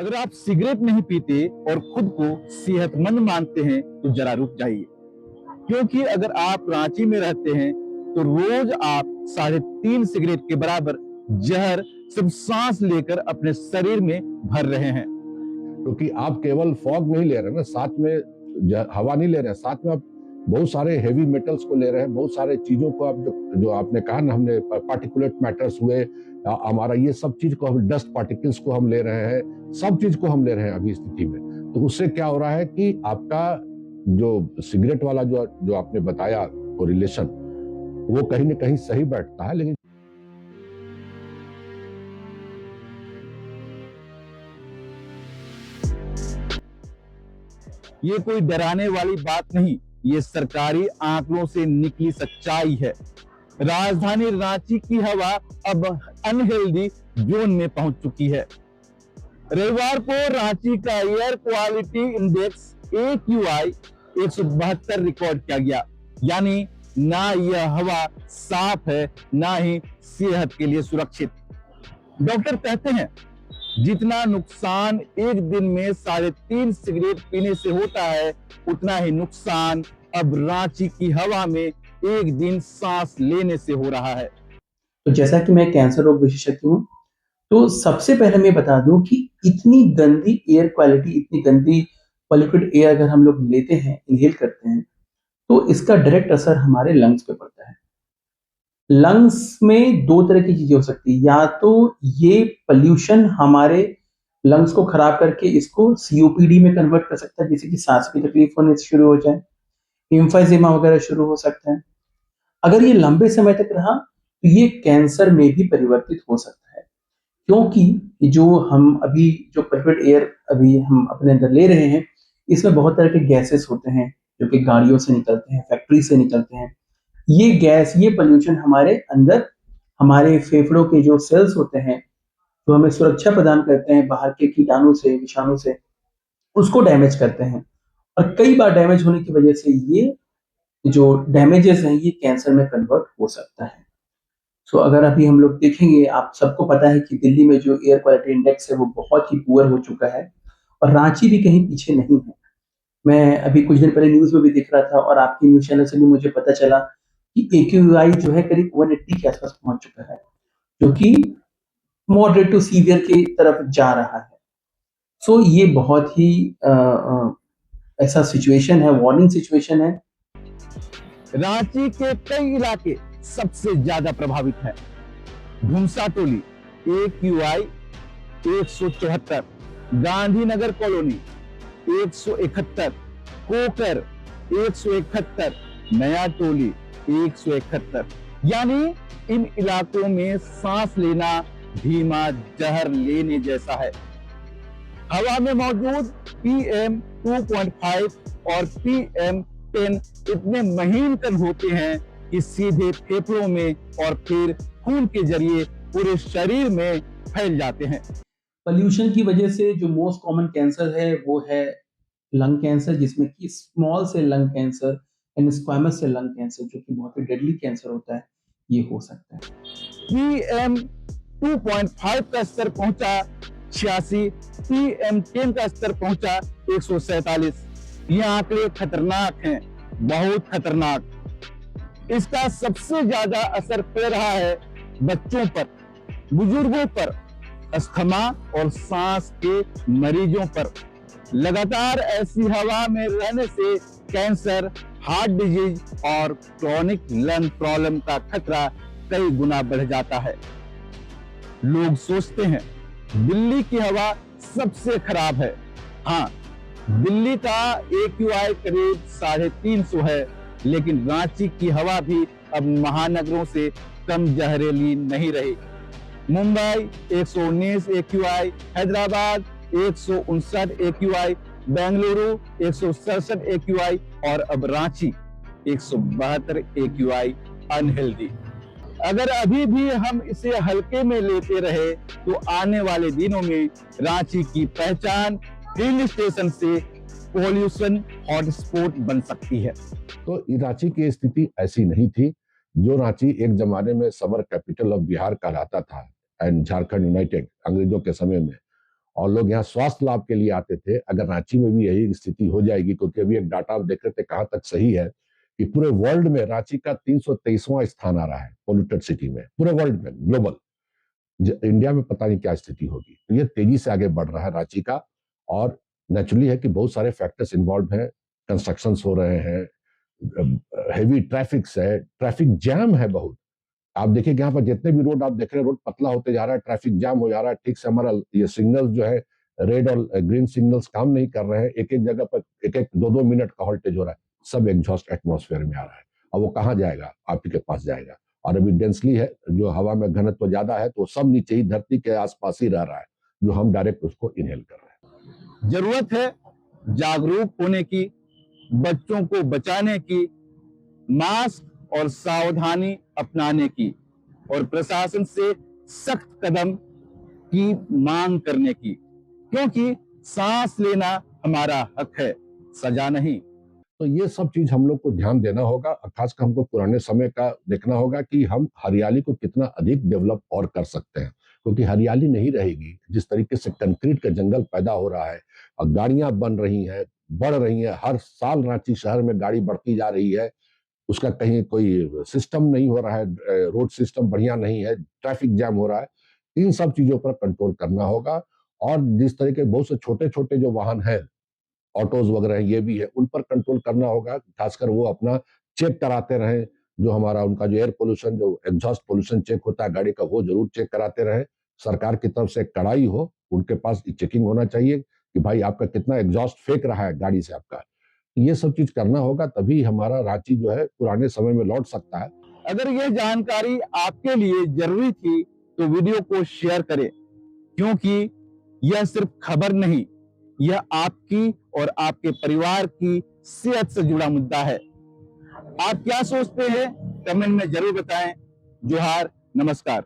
अगर आप सिगरेट नहीं पीते और खुद को सेहतमंद मानते हैं तो जरा रुक जाइए, क्योंकि अगर आप रांची में रहते हैं तो रोज आप 3.5 सिगरेट के बराबर जहर सिर्फ सांस लेकर अपने शरीर में भर रहे हैं। क्योंकि आप केवल फॉग नहीं ले रहे ना, साथ में हवा नहीं ले रहे, साथ में आप बहुत सारे हेवी मेटल्स को ले रहे हैं, बहुत सारे चीजों को आप जो आपने कहा ना, हमने पार्टिकुलेट मैटर्स हुए, हमारा ये सब चीज को हम डस्ट पार्टिकल्स को हम ले रहे हैं, सब चीज को हम ले रहे हैं अभी स्थिति में। तो उससे क्या हो रहा है कि आपका जो सिगरेट वाला जो आपने बताया वो रिलेशन, वो कहीं ना कहीं सही बैठता है, लेकिन ये कोई डराने वाली बात नहीं, ये सरकारी आंकड़ों से निकली सच्चाई है। राजधानी रांची की हवा अब अनहेल्दी जोन में पहुंच चुकी है। रविवार को रांची का air quality index AQI 172 record किया गया, यानी ना यह हवा साफ है ना ही सेहत के लिए सुरक्षित। डॉक्टर कहते हैं जितना नुकसान एक दिन में 3.5 सिगरेट पीने से होता है, उतना ही नुकसान अब रांची की हवा में एक दिन सांस लेने से हो रहा है। तो जैसा कि मैं कैंसर रोग विशेषज्ञ हूँ, तो सबसे पहले मैं बता दूं कि इतनी गंदी एयर क्वालिटी, इतनी गंदी पॉल्यूटेड एयर अगर हम लोग लेते हैं, इनहेल करते हैं, तो इसका डायरेक्ट असर हमारे लंग्स पे पड़ता है। लंग्स में दो तरह की चीजें हो सकती है, या तो ये पोल्यूशन हमारे लंग्स को खराब करके इसको COPD में कन्वर्ट कर सकता है, जैसे कि सांस की तकलीफ होने से शुरू हो जाए, इम्फाइजेमा वगैरह शुरू हो सकता है। अगर ये लंबे समय तक रहा तो ये कैंसर में भी परिवर्तित हो सकता है, क्योंकि जो हम अभी जो पोल्यूटेड एयर अभी हम अपने अंदर ले रहे हैं, इसमें बहुत तरह के गैसेस होते हैं जो कि गाड़ियों से निकलते हैं, फैक्ट्री से निकलते हैं। ये गैस, ये पोल्यूशन हमारे अंदर, हमारे फेफड़ों के जो सेल्स होते हैं, जो हमें सुरक्षा प्रदान करते हैं बाहर के कीटाणु से, विषाणु से, उसको डैमेज करते हैं। और कई बार डैमेज होने की वजह से ये जो डैमेजेस हैं, ये कैंसर में कन्वर्ट हो सकता है। सो अगर अभी हम लोग देखेंगे, आप सबको पता है कि दिल्ली में जो एयर क्वालिटी इंडेक्स है वो बहुत ही पुअर हो चुका है, और रांची भी कहीं पीछे नहीं है। मैं अभी कुछ दिन पहले न्यूज़ में भी देख रहा था, और आपके न्यूज़ चैनल से भी मुझे पता चला कि AQI जो है करीब 180 के आसपास पहुंच चुका है, जो कि मॉडरेट टू सीवियर की तरफ जा रहा है। सो ये बहुत ही ऐसा सिचुएशन है, वार्निंग सिचुएशन है। रांची के कई इलाके सबसे ज्यादा प्रभावित हैं। घुमसा टोली AQI 174, गांधीनगर कॉलोनी 171, कोकर 171, नया टोली 171। यानी इन इलाकों में सांस लेना धीमा जहर लेने जैसा है। हवा में मौजूद PM2.5 और PM10 इतने महीन कण होते हैं कि सीधे फेफड़ों में और फिर खून के जरिए पूरे शरीर में फैल जाते हैं। पोल्यूशन की वजह से जो मोस्ट कॉमन कैंसर है वो है लंग कैंसर, जिसमें कि small cell lung cancer and squamous cell lung cancer, जो कि बहुत ही डेडली कैंसर होता है, ये हो सकता है। PM2.5 का स्तर पहुंचा 86, PM10 का स्तर पहुंचा 147। ये आंकड़े खतरनाक हैं, बहुत खतरनाक। इसका सबसे ज्यादा असर पड़ रहा है बच्चों पर, बुजुर्गों पर, अस्थमा और सांस के मरीजों पर। लगातार ऐसी हवा में रहने से कैंसर, हार्ट डिजीज और क्रोनिक लंग प्रॉब्लम का खतरा कई गुना बढ़ जाता है। लोग सोचते हैं दिल्ली की हवा सबसे खराब है। हाँ, दिल्ली का AQI करीब 350 है, लेकिन रांची की हवा भी अब महानगरों से कम जहरीली नहीं रही। Mumbai 119 AQI, Hyderabad 159 AQI, Bengaluru 167 AQI और अब रांची 172 AQI अनहेल्दी। अगर अभी भी हम इसे हल्के में लेते रहे तो आने वाले दिनों में रांची की पहचान हिल स्टेशन से पॉल्यूशन हॉटस्पॉट बन सकती है। तो रांची की स्थिति ऐसी नहीं थी। जो रांची एक जमाने में समर कैपिटल ऑफ बिहार कहलाता था एंड झारखंड यूनाइटेड अंग्रेजों के समय में, और लोग यहाँ स्वास्थ्य लाभ के लिए आते थे। अगर रांची में भी यही स्थिति हो जाएगी, क्योंकि अभी एक डाटा आप देख रहे थे कहाँ तक सही है कि पूरे वर्ल्ड में रांची का 323वां स्थान आ रहा है पोल्यूटेड सिटी में, पूरे वर्ल्ड में, ग्लोबल। इंडिया में पता नहीं क्या स्थिति होगी। तो ये तेजी से आगे बढ़ रहा है रांची का, और नेचुरली है कि बहुत सारे फैक्टर्स इन्वॉल्व हैं, कंस्ट्रक्शन हो रहे हैं, हेवी ट्रैफिक है, ट्रैफिक जैम है बहुत। आप देखिए यहाँ पर जितने भी रोड आप देख रहे हैं, रोड पतला होते जा रहा है, ट्रैफिक जाम हो जा रहा है, ठीक से हमारा ये सिग्नल्स जो है, रेड और ग्रीन सिग्नल्स काम नहीं कर रहे हैं, एक एक जगह पर एक एक 2-2 मिनट का हॉल्टेज हो रहा है, सब एग्जॉस्ट एटमॉस्फेयर में आ रहा है। अब वो कहाँ जाएगा? आप ही के पास जाएगा। और अभी डेंसली है, जो हवा में घनत्व ज्यादा है, तो सब नीचे ही धरती के आसपास ही रह रहा है, जो हम डायरेक्ट उसको इनहेल कर रहे हैं। जरूरत है जागरूक होने की, बच्चों को बचाने की, मास्क और सावधानी अपनाने की, और प्रशासन से सख्त कदम की मांग करने की, क्योंकि सांस लेना हमारा हक है, सजा नहीं। तो ये सब चीज हम लोग को ध्यान देना होगा, खासकर हमको पुराने समय का देखना होगा कि हम हरियाली को कितना अधिक डेवलप और कर सकते हैं, क्योंकि हरियाली नहीं रहेगी। जिस तरीके से कंक्रीट का जंगल पैदा हो रहा है और गाड़ियां बन रही हैं, बढ़ रही हैं, हर साल रांची शहर में गाड़ी बढ़ती जा रही है, उसका कहीं कोई सिस्टम नहीं हो रहा है, रोड सिस्टम बढ़िया नहीं है, ट्रैफिक जैम हो रहा है। इन सब चीजों पर कंट्रोल करना होगा। और जिस तरीके बहुत से छोटे छोटे जो वाहन हैं, ऑटोज वगैरह हैं, ये भी है, उन पर कंट्रोल करना होगा। खासकर वो अपना चेक कराते रहें, जो हमारा उनका जो एयर पोल्यूशन, जो एग्जॉस्ट पोल्यूशन चेक होता है गाड़ी का, वो जरूर चेक कराते रहें। सरकार की तरफ से कड़ाई हो, उनके पास चेकिंग होना चाहिए कि भाई आपका कितना एग्जॉस्ट फेंक रहा है गाड़ी से आपका। ये सब चीज करना होगा, तभी हमारा रांची जो है पुराने समय में लौट सकता है। अगर यह जानकारी आपके लिए जरूरी थी तो वीडियो को शेयर करें, क्योंकि यह सिर्फ खबर नहीं, यह आपकी और आपके परिवार की सेहत से जुड़ा मुद्दा है। आप क्या सोचते हैं? कमेंट में जरूर बताएं। जोहार, नमस्कार।